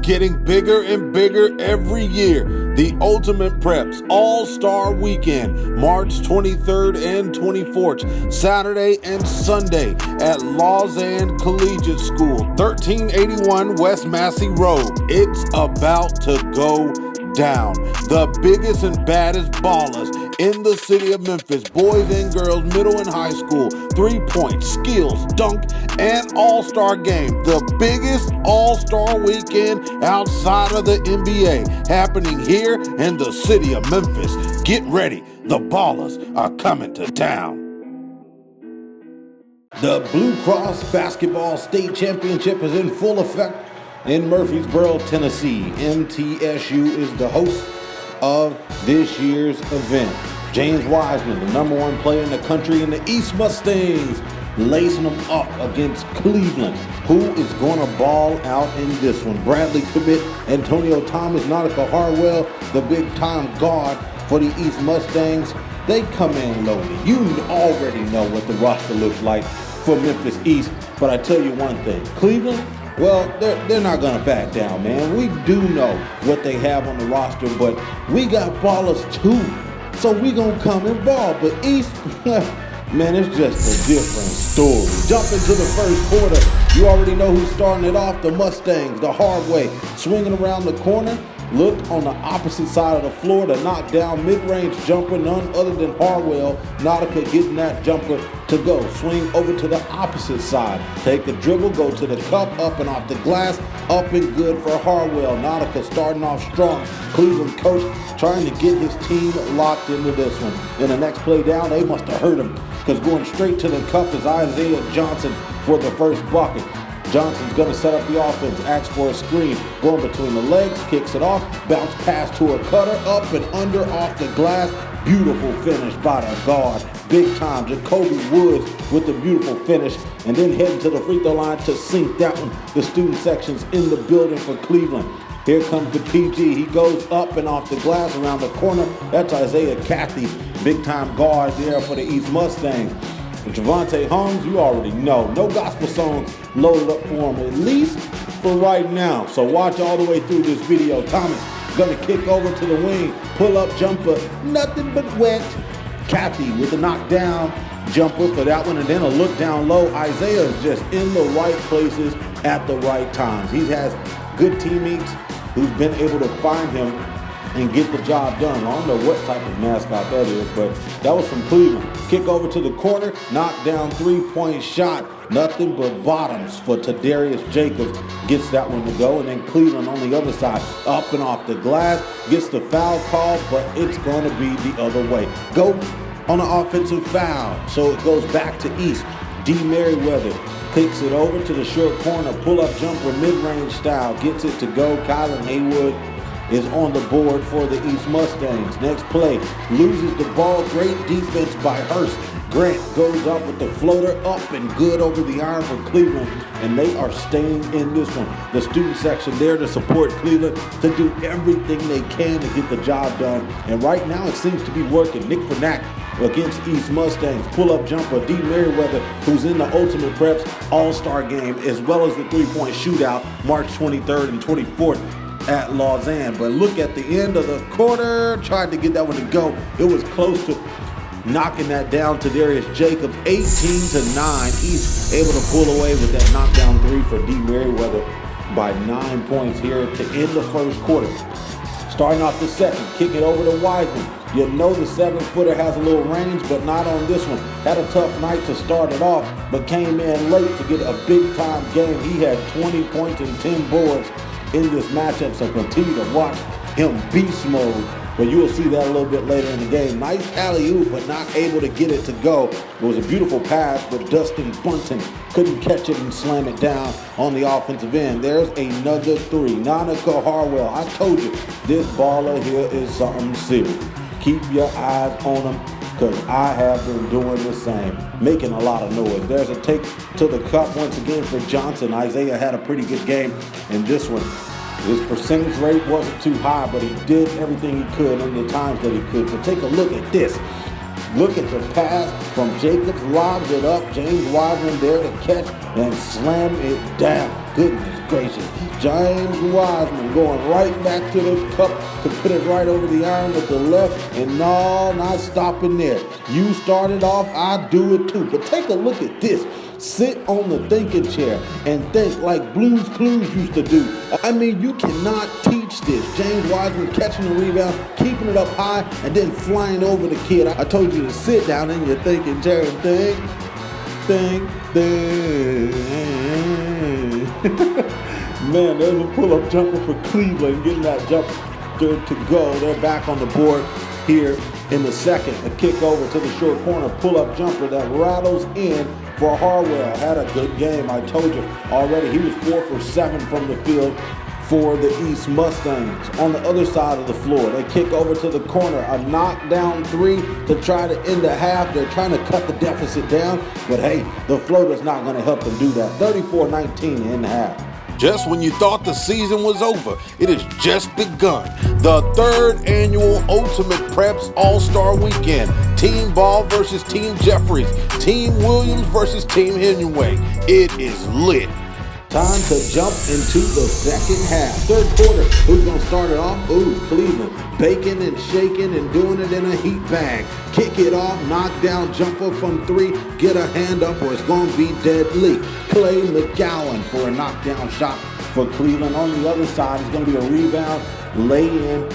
getting bigger and bigger every year. The Ultimate Preps All-Star Weekend, March 23rd and 24th, Saturday and Sunday at Lausanne Collegiate School, 1381 West Massey Road. It's about to go down. The biggest and baddest ballers in the city of Memphis, boys and girls, middle and high school, 3-point, skills, dunk, and all-star game. The biggest all-star weekend outside of the NBA happening here in the city of Memphis. Get ready. The ballers are coming to town. The Blue Cross Basketball State Championship is in full effect in Murfreesboro, Tennessee. MTSU is the host of this year's event. James Wiseman, the #1 player in the country in the East Mustangs, lacing them up against Cleveland. Who is going to ball out in this one? Bradley commit Antonio Thomas, Nautica Harwell, the big-time guard for the East Mustangs. They come in loaded. You already know what the roster looks like for Memphis East. But I tell you one thing, Cleveland, well, they're not going to back down, man. We do know what they have on the roster, but we got ballers too. So we going to come and ball. But East, man, it's just a different story. Jump into the first quarter. You already know who's starting it off. The Mustangs, the hard way. Swinging around the corner. Look on the opposite side of the floor to knock down mid-range jumper, none other than Harwell. Nautica getting that jumper to go. Swing over to the opposite side. Take the dribble, go to the cup, up and off the glass. Up and good for Harwell. Nautica starting off strong. Cleveland coach trying to get his team locked into this one. In the next play down, they must have hurt him, because going straight to the cup is Isaiah Johnson for the first bucket. Johnson's going to set up the offense, asks for a screen, going between the legs, kicks it off, bounce pass to a cutter, up and under off the glass. Beautiful finish by the guard. Big time, Jacoby Woods with the beautiful finish, and then heading to the free throw line to sink that one. The student section's in the building for Cleveland. Here comes the PG. He goes up and off the glass around the corner. That's Isaiah Cathy, big time guard there for the East Mustangs. Javante Holmes, you already know. No gospel songs loaded up for him, at least for right now. So watch all the way through this video. Thomas gonna kick over to the wing. Pull up jumper, nothing but wet. Cathy with the knockdown jumper for that one, and then a look down low. Isaiah is just in the right places at the right times. He has good teammates who's been able to find him and get the job done. I don't know what type of mascot that is, but that was from Cleveland. Kick over to the corner, knock down 3-point shot. Nothing but bottoms for Tadarius Jacobs. Gets that one to go, and then Cleveland on the other side, up and off the glass. Gets the foul call, but it's going to be the other way. Go on an offensive foul, so it goes back to East. D. Merriweather kicks it over to the short corner, pull-up jumper, mid-range style. Gets it to go. Kylan Haywood is on the board for the East Mustangs. Next play, loses the ball. Great defense by Hurst. Grant goes up with the floater, up and good over the iron for Cleveland, and they are staying in this one. The student section there to support Cleveland, to do everything they can to get the job done, and right now it seems to be working. Nick Fernack against East Mustangs. Pull-up jumper, D. Merriweather, who's in the Ultimate Preps All-Star game, as well as the 3-point shootout, March 23rd and 24th. At Lausanne. But look at the end of the quarter, tried to get that one to go. It was close to knocking that down to Darius Jacobs. 18-9. East able to pull away with that knockdown 3 for D. Merriweather by 9 points here to end the first quarter. Starting off the second, kick it over to Wiseman. You know the 7-footer has a little range, but not on this one. Had a tough night to start it off, but came in late to get a big-time game. He had 20 points and 10 boards in this matchup, so continue to watch him beast mode. But you will see that a little bit later in the game. Nice alley-oop, but not able to get it to go. It was a beautiful pass, but Dustin Bunton couldn't catch it and slam it down on the offensive end. There's another 3. Nautica Harwell. I told you, this baller here is something serious. Keep your eyes on him, because I have been doing the same, making a lot of noise. There's a take to the cup once again for Johnson. Isaiah had a pretty good game in this one. His percentage rate wasn't too high, but he did everything he could in the times that he could. So take a look at this. Look at the pass from Jacobs, lobs it up. James Wiseman there to catch and slam it down. Goodness gracious. James Wiseman going right back to the cup to put it right over the iron with the left. And no, not stopping there. You started off, I do it too. But take a look at this. Sit on the thinking chair and think like Blue's Clues used to do. I mean, you cannot teach this. James Wiseman catching the rebound, keeping it up high, and then flying over the kid. I told you to sit down in your thinking chair and think. Man, there's a pull-up jumper for Cleveland, getting that jumper to go. They're back on the board here in the second. A kick over to the short corner, pull-up jumper that rattles in for Harwell. Had a good game, I told you already. He was 4 for 7 from the field for the East Mustangs. On the other side of the floor, they kick over to the corner, a knockdown three to try to end the half. They're trying to cut the deficit down, but hey, the floater's not going to help them do that. 34-19 in the half. Just when you thought the season was over, it has just begun. The third annual Ultimate Preps All-Star Weekend. Team Baugh versus Team Jeffries. Team Williams versus Team Hemingway. It is lit. Time to jump into the second half. Third quarter, who's going to start it off? Ooh, Cleveland. Baking and shaking and doing it in a heat bag. Kick it off, knockdown jumper from 3. Get a hand up or it's going to be deadly. Clay McGowan for a knockdown shot for Cleveland. On the other side, it's going to be a rebound, lay in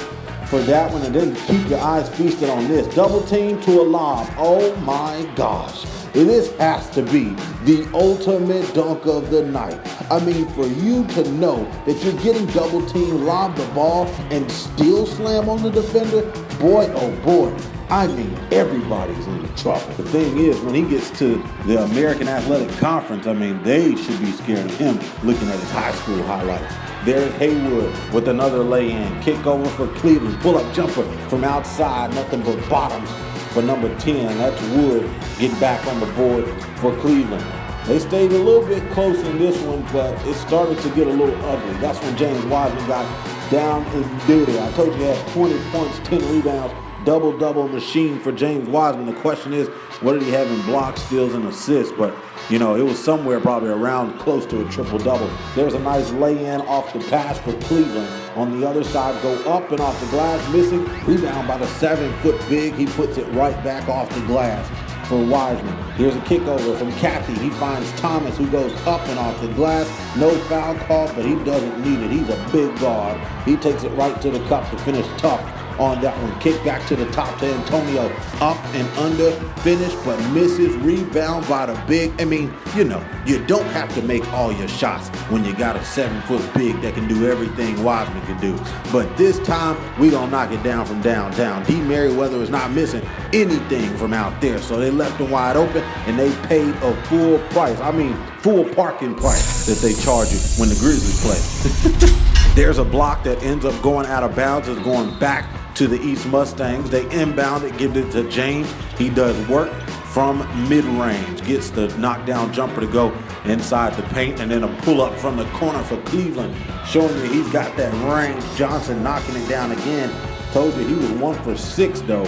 for that one, and then keep your eyes feasted on this. Double team to a lob. Oh my gosh. This has to be the ultimate dunk of the night. I mean, for you to know that you're getting double team, lob the ball, and still slam on the defender, boy, oh boy. I mean, everybody's in trouble. The thing is, when he gets to the American Athletic Conference, I mean, they should be scared of him looking at his high school highlights. There's Haywood with another lay-in. Kick over for Cleveland. Pull-up jumper from outside. Nothing but bottoms for number 10. That's Wood getting back on the board for Cleveland. They stayed a little bit close in this one, but it started to get a little ugly. That's when James Wiseman got down and dirty. I told you he had 20 points, 10 rebounds, double-double machine for James Wiseman. The question is, what did he have in blocks, steals, and assists? But, you know, it was somewhere probably around close to a triple-double. There's a nice lay-in off the pass for Cleveland. On the other side, go up and off the glass, missing. Rebound by the 7-foot big. He puts it right back off the glass for Wiseman. Here's a kick over from Cathy. He finds Thomas, who goes up and off the glass. No foul call, but he doesn't need it. He's a big guard. He takes it right to the cup to finish tough on that one. Kick back to the top to Antonio. Up and under. Finish, but misses. Rebound by the big. I mean, you know, you don't have to make all your shots when you got a 7-foot big that can do everything Wiseman can do. But this time, we gonna knock it down from downtown. D. Merriweather is not missing anything from out there. So they left him wide open, and they paid a full price. I mean, full parking price that they charge you when the Grizzlies play. There's a block that ends up going out of bounds. It's going back to the East Mustangs. They inbound it, give it to James. He does work from mid-range. Gets the knockdown jumper to go inside the paint, and then a pull-up from the corner for Cleveland, showing you he's got that range. Johnson knocking it down again. Told you he was 1 for 6, though,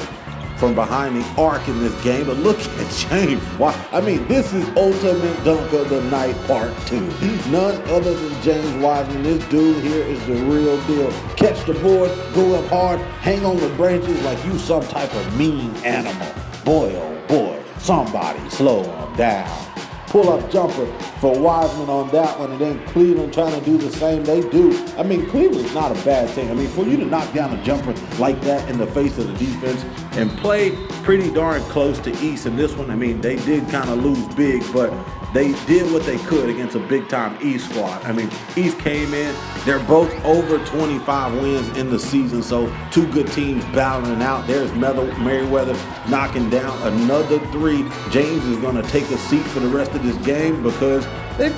from behind the arc in this game. But look at James. I mean, this is ultimate dunk of the night part 2. None other than James Wiseman. This dude here is the real deal. Catch the board, go up hard, hang on the branches like you some type of mean animal. Boy, oh boy, somebody slow him down. Pull-up jumper for Wiseman on that one, and then Cleveland trying to do the same. They do. I mean, Cleveland's not a bad team. I mean, for you to knock down a jumper like that in the face of the defense and play pretty darn close to East in this one, I mean, they did kind of lose big, but they did what they could against a big-time East squad. I mean, East came in. They're both over 25 wins in the season, so two good teams battling out. There's Merriweather knocking down another 3. James is going to take a seat for the rest of this game because they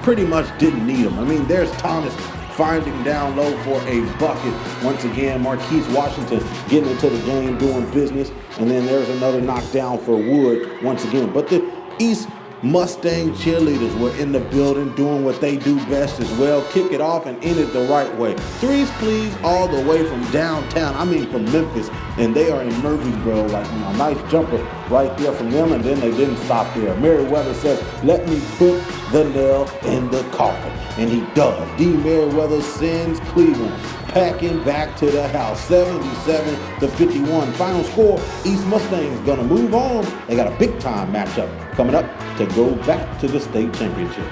pretty much didn't need him. I mean, there's Thomas finding down low for a bucket. Once again, Marquise Washington getting into the game, doing business. And then there's another knockdown for Wood once again. But the East Mustang cheerleaders were in the building doing what they do best as well. Kick it off and end it the right way. Threes, please, all the way from downtown. I mean, from Memphis. And they are in Murfreesboro right now. Nice jumper right there from them, and then they didn't stop there. Merriweather says, let me put the nail in the coffin. And he does. D. Merriweather sends Cleveland packing back to the house, 77-51. Final score, East Mustangs gonna move on. They got a big time matchup coming up to go back to the state championship.